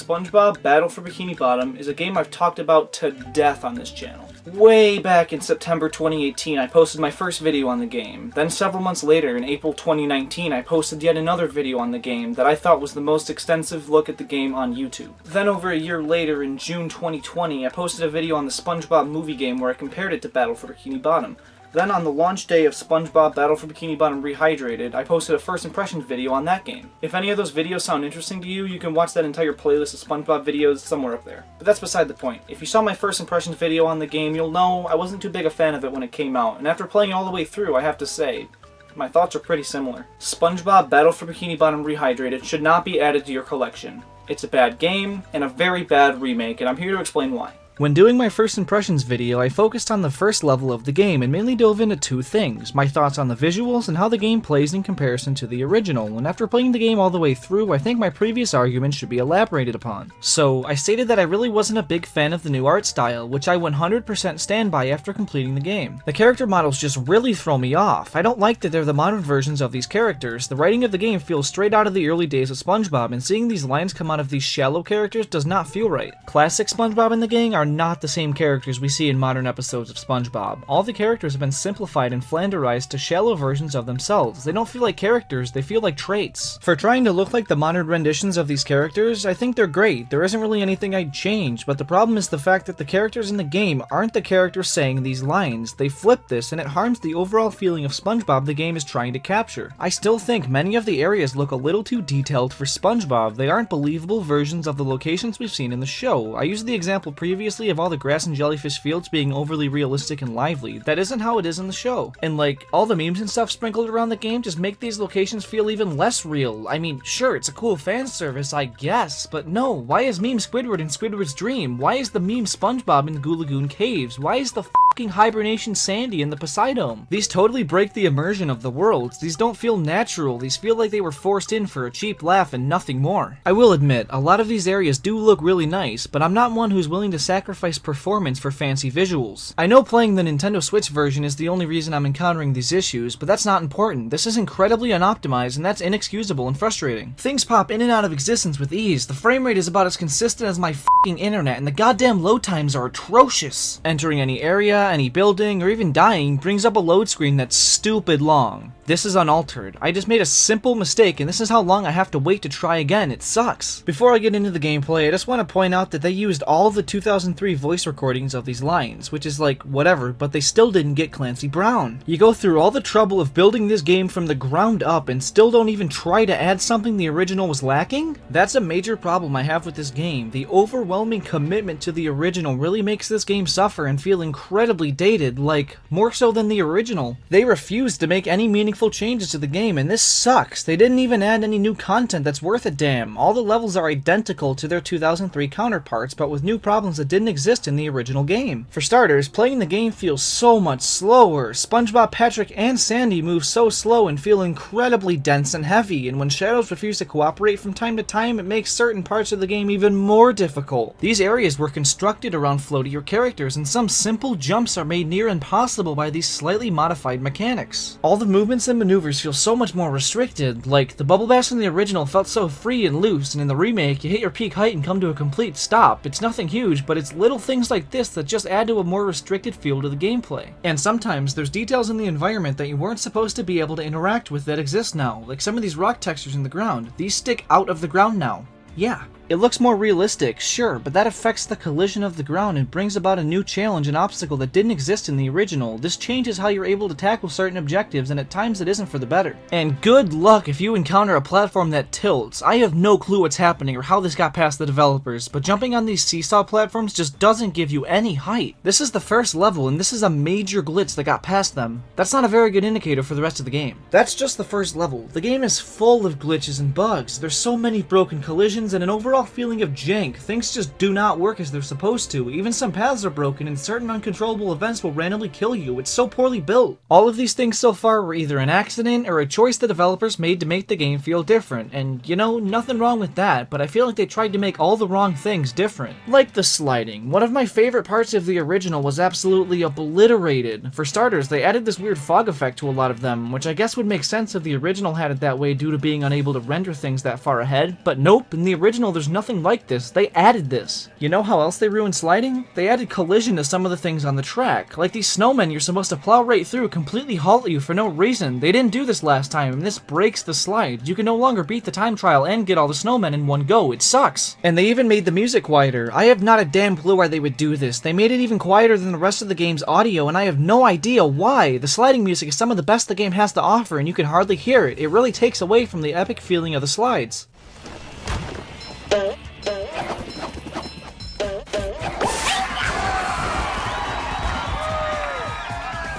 SpongeBob Battle for Bikini Bottom is a game I've talked about to death on this channel. Way back in September 2018, I posted my first video on the game. Then several months later, in April 2019, I posted yet another video on the game that I thought was the most extensive look at the game on YouTube. Then over a year later, in June 2020, I posted a video on the SpongeBob movie game where I compared it to Battle for Bikini Bottom. Then on the launch day of SpongeBob Battle for Bikini Bottom Rehydrated, I posted a first impressions video on that game. If any of those videos sound interesting to you, you can watch that entire playlist of SpongeBob videos somewhere up there. But that's beside the point. If you saw my first impressions video on the game, you'll know I wasn't too big a fan of it when it came out, and after playing all the way through, I have to say, my thoughts are pretty similar. SpongeBob Battle for Bikini Bottom Rehydrated should not be added to your collection. It's a bad game, and a very bad remake, and I'm here to explain why. When doing my first impressions video, I focused on the first level of the game and mainly dove into two things: my thoughts on the visuals and how the game plays in comparison to the original, and after playing the game all the way through, I think my previous arguments should be elaborated upon. So, I stated that I really wasn't a big fan of the new art style, which I 100% stand by after completing the game. The character models just really throw me off. I don't like that they're the modern versions of these characters. The writing of the game feels straight out of the early days of SpongeBob, and seeing these lines come out of these shallow characters does not feel right. Classic SpongeBob and the gang are not the same characters we see in modern episodes of SpongeBob. All the characters have been simplified and flanderized to shallow versions of themselves. They don't feel like characters, they feel like traits. For trying to look like the modern renditions of these characters, I think they're great. There isn't really anything I'd change, but the problem is the fact that the characters in the game aren't the characters saying these lines. They flip this, and it harms the overall feeling of SpongeBob the game is trying to capture. I still think many of the areas look a little too detailed for SpongeBob. They aren't believable versions of the locations we've seen in the show. I used the example previously of all the grass and jellyfish fields being overly realistic and lively. That isn't how it is in the show. And like, all the memes and stuff sprinkled around the game just make these locations feel even less real. I mean, sure, it's a cool fan service, I guess, but no, why is meme Squidward in Squidward's dream? Why is the meme SpongeBob in the Goo Lagoon caves? Why is the fucking hibernation Sandy in the Poseidome? These totally break the immersion of the worlds. These don't feel natural. These feel like they were forced in for a cheap laugh and nothing more. I will admit, a lot of these areas do look really nice, but I'm not one who's willing to sacrifice performance for fancy visuals. I know playing the Nintendo Switch version is the only reason I'm encountering these issues, but that's not important. This is incredibly unoptimized, and that's inexcusable and frustrating. Things pop in and out of existence with ease. The frame rate is about as consistent as my fucking internet, and the goddamn load times are atrocious. Entering any area, any building, or even dying brings up a load screen that's stupid long. This is unaltered. I just made a simple mistake, and this is how long I have to wait to try again. It sucks. Before I get into the gameplay, I just want to point out that they used all the 2003 voice recordings of these lines, which is like, whatever, but they still didn't get Clancy Brown. You go through all the trouble of building this game from the ground up and still don't even try to add something the original was lacking? That's a major problem I have with this game. The overwhelming commitment to the original really makes this game suffer and feel incredibly dated, like, more so than the original. They refused to make any meaningful changes to the game, and this sucks. They didn't even add any new content that's worth a damn. All the levels are identical to their 2003 counterparts, but with new problems that didn't exist in the original game. For starters, playing the game feels so much slower. SpongeBob, Patrick, and Sandy move so slow and feel incredibly dense and heavy, and when shadows refuse to cooperate from time to time, it makes certain parts of the game even more difficult. These areas were constructed around floatier characters, and some simple jumps are made near impossible by these slightly modified mechanics. All the movements and maneuvers feel so much more restricted. Like, the bubble bash in the original felt so free and loose, and in the remake, you hit your peak height and come to a complete stop. It's nothing huge, but it's little things like this that just add to a more restricted feel to the gameplay. And sometimes, there's details in the environment that you weren't supposed to be able to interact with that exist now, like some of these rock textures in the ground. These stick out of the ground now. Yeah. It looks more realistic, sure, but that affects the collision of the ground and brings about a new challenge and obstacle that didn't exist in the original. This changes how you're able to tackle certain objectives, and at times it isn't for the better. And good luck if you encounter a platform that tilts. I have no clue what's happening or how this got past the developers, but jumping on these seesaw platforms just doesn't give you any height. This is the first level, and this is a major glitch that got past them. That's not a very good indicator for the rest of the game. That's just the first level. The game is full of glitches and bugs. There's so many broken collisions and an overall feeling of jank. Things just do not work as they're supposed to. Even some paths are broken, and certain uncontrollable events will randomly kill you. It's so poorly built. All of these things so far were either an accident or a choice the developers made to make the game feel different. And you know, nothing wrong with that, but I feel like they tried to make all the wrong things different. Like the sliding. One of my favorite parts of the original was absolutely obliterated. For starters, they added this weird fog effect to a lot of them, which I guess would make sense if the original had it that way due to being unable to render things that far ahead, but nope, in the original there's there's nothing like this. They added this. You know how else they ruined sliding? They added collision to some of the things on the track. Like these snowmen you're supposed to plow right through completely halt you for no reason. They didn't do this last time, and this breaks the slide. You can no longer beat the time trial and get all the snowmen in one go. It sucks. And they even made the music quieter. I have not a damn clue why they would do this. They made it even quieter than the rest of the game's audio, and I have no idea why. The sliding music is some of the best the game has to offer, and you can hardly hear it. It really takes away from the epic feeling of the slides.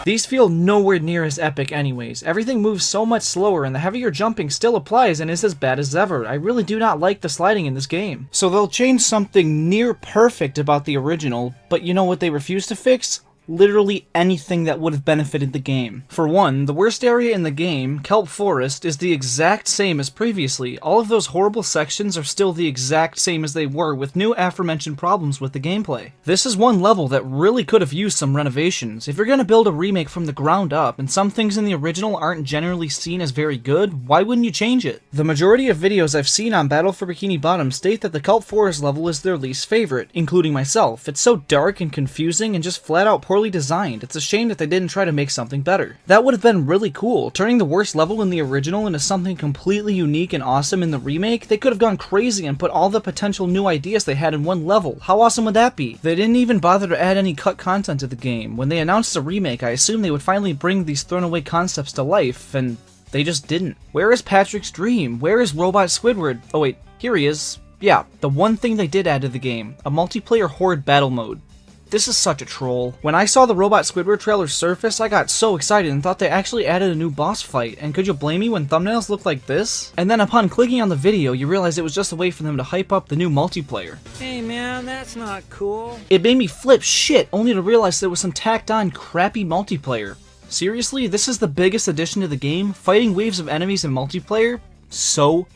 These feel nowhere near as epic anyways. Everything moves so much slower, and the heavier jumping still applies and is as bad as ever. I really do not like the sliding in this game. So they'll change something near perfect about the original, but you know what they refuse to fix? Literally anything that would have benefited the game. For one, the worst area in the game, Kelp Forest, is the exact same as previously. All of those horrible sections are still the exact same as they were, with new aforementioned problems with the gameplay. This is one level that really could have used some renovations. If you're gonna build a remake from the ground up, and some things in the original aren't generally seen as very good, why wouldn't you change it? The majority of videos I've seen on Battle for Bikini Bottom state that the Kelp Forest level is their least favorite, including myself. It's so dark and confusing and just flat out poorly designed. It's a shame that they didn't try to make something better. That would have been really cool. Turning the worst level in the original into something completely unique and awesome in the remake, they could have gone crazy and put all the potential new ideas they had in one level. How awesome would that be? They didn't even bother to add any cut content to the game. When they announced the remake, I assumed they would finally bring these thrown away concepts to life, and they just didn't. Where is Patrick's dream? Where is Robot Squidward? Oh wait, here he is. Yeah, the one thing they did add to the game, a multiplayer horde battle mode. This is such a troll. When I saw the Robot Squidward trailer surface, I got so excited and thought they actually added a new boss fight, and could you blame me when thumbnails look like this? And then upon clicking on the video, you realize it was just a way for them to hype up the new multiplayer. Hey man, that's not cool. It made me flip shit, only to realize there was some tacked on crappy multiplayer. Seriously, this is the biggest addition to the game? Fighting waves of enemies in multiplayer? So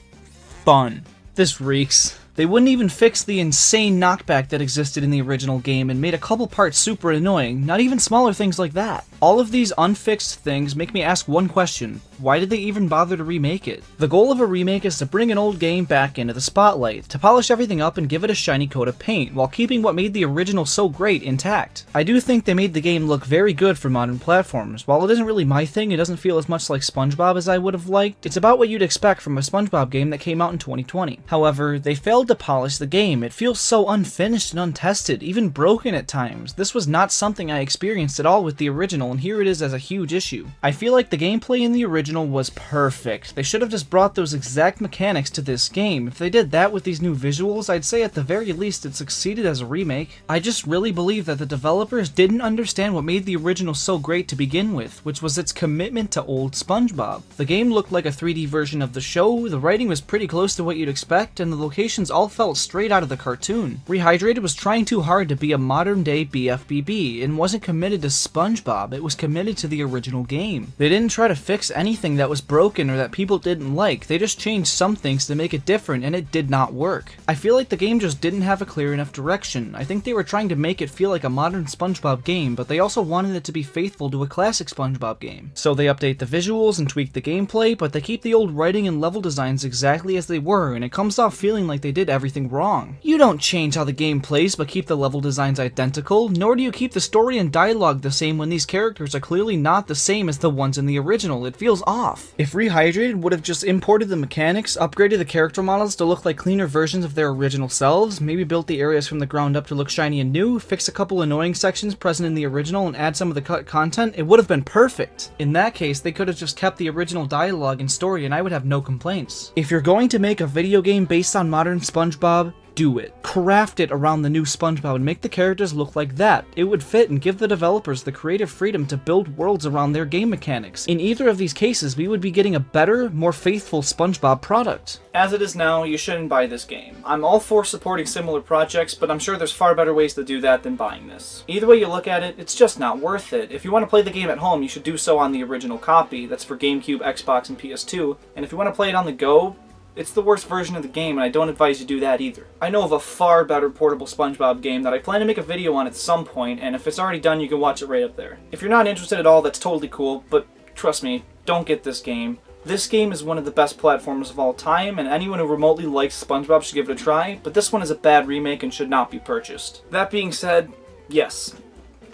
fun. This reeks. They wouldn't even fix the insane knockback that existed in the original game and made a couple parts super annoying, not even smaller things like that. All of these unfixed things make me ask one question: why did they even bother to remake it? The goal of a remake is to bring an old game back into the spotlight, to polish everything up and give it a shiny coat of paint, while keeping what made the original so great intact. I do think they made the game look very good for modern platforms. While it isn't really my thing, it doesn't feel as much like SpongeBob as I would have liked. It's about what you'd expect from a SpongeBob game that came out in 2020. However, they failed to polish the game. It feels so unfinished and untested, even broken at times. This was not something I experienced at all with the original, and here it is as a huge issue. I feel like the gameplay in the original was perfect. They should have just brought those exact mechanics to this game. If they did that with these new visuals, I'd say at the very least it succeeded as a remake. I just really believe that the developers didn't understand what made the original so great to begin with, which was its commitment to old SpongeBob. The game looked like a 3D version of the show, the writing was pretty close to what you'd expect, and the locations all felt straight out of the cartoon. Rehydrated was trying too hard to be a modern day BFBB, and wasn't committed to SpongeBob, it was committed to the original game. They didn't try to fix anything that was broken or that people didn't like, they just changed some things to make it different, and it did not work. I feel like the game just didn't have a clear enough direction. I think they were trying to make it feel like a modern SpongeBob game, but they also wanted it to be faithful to a classic SpongeBob game. So they update the visuals and tweak the gameplay, but they keep the old writing and level designs exactly as they were, and it comes off feeling like they did everything wrong. You don't change how the game plays but keep the level designs identical, nor do you keep the story and dialogue the same when these characters are clearly not the same as the ones in the original. It feels off. If Rehydrated would have just imported the mechanics, upgraded the character models to look like cleaner versions of their original selves, maybe built the areas from the ground up to look shiny and new, fix a couple annoying sections present in the original and add some of the cut content, it would have been perfect. In that case, they could have just kept the original dialogue and story and I would have no complaints. If you're going to make a video game based on modern SpongeBob, do it. Craft it around the new SpongeBob and make the characters look like that. It would fit and give the developers the creative freedom to build worlds around their game mechanics. In either of these cases, we would be getting a better, more faithful SpongeBob product. As it is now, you shouldn't buy this game. I'm all for supporting similar projects, but I'm sure there's far better ways to do that than buying this. Either way you look at it, it's just not worth it. If you want to play the game at home, you should do so on the original copy. That's for GameCube, Xbox, and PS2. And if you want to play it on the go, it's the worst version of the game, and I don't advise you do that either. I know of a far better portable SpongeBob game that I plan to make a video on at some point, and if it's already done, you can watch it right up there. If you're not interested at all, that's totally cool, but trust me, don't get this game. This game is one of the best platformers of all time, and anyone who remotely likes SpongeBob should give it a try, but this one is a bad remake and should not be purchased. That being said, yes,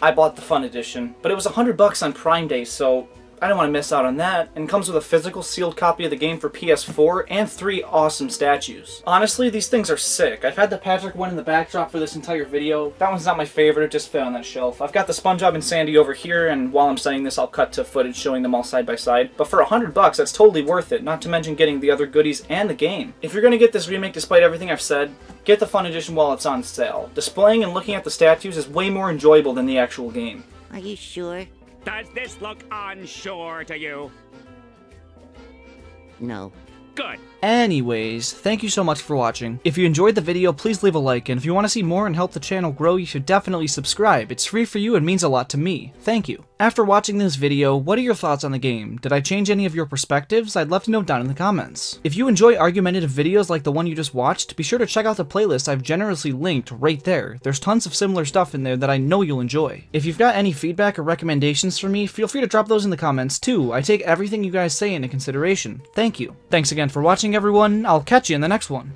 I bought the Fun Edition, but it was $100 on Prime Day, so I don't want to miss out on that, and comes with a physical sealed copy of the game for PS4 and 3 awesome statues. Honestly, these things are sick. I've had the Patrick one in the backdrop for this entire video. That one's not my favorite, it just fit on that shelf. I've got the SpongeBob and Sandy over here, and while I'm saying this, I'll cut to footage showing them all side by side. But for $100, that's totally worth it, not to mention getting the other goodies and the game. If you're gonna get this remake despite everything I've said, get the Fun Edition while it's on sale. Displaying and looking at the statues is way more enjoyable than the actual game. Are you sure? Does this look unsure to you? No. Good. Anyways, thank you so much for watching. If you enjoyed the video, please leave a like, and if you want to see more and help the channel grow, you should definitely subscribe. It's free for you and means a lot to me. Thank you. After watching this video, what are your thoughts on the game? Did I change any of your perspectives? I'd love to know down in the comments. If you enjoy argumentative videos like the one you just watched, be sure to check out the playlist I've generously linked right there. There's tons of similar stuff in there that I know you'll enjoy. If you've got any feedback or recommendations for me, feel free to drop those in the comments too. I take everything you guys say into consideration. Thank you. Thanks again for watching, everyone. I'll catch you in the next one.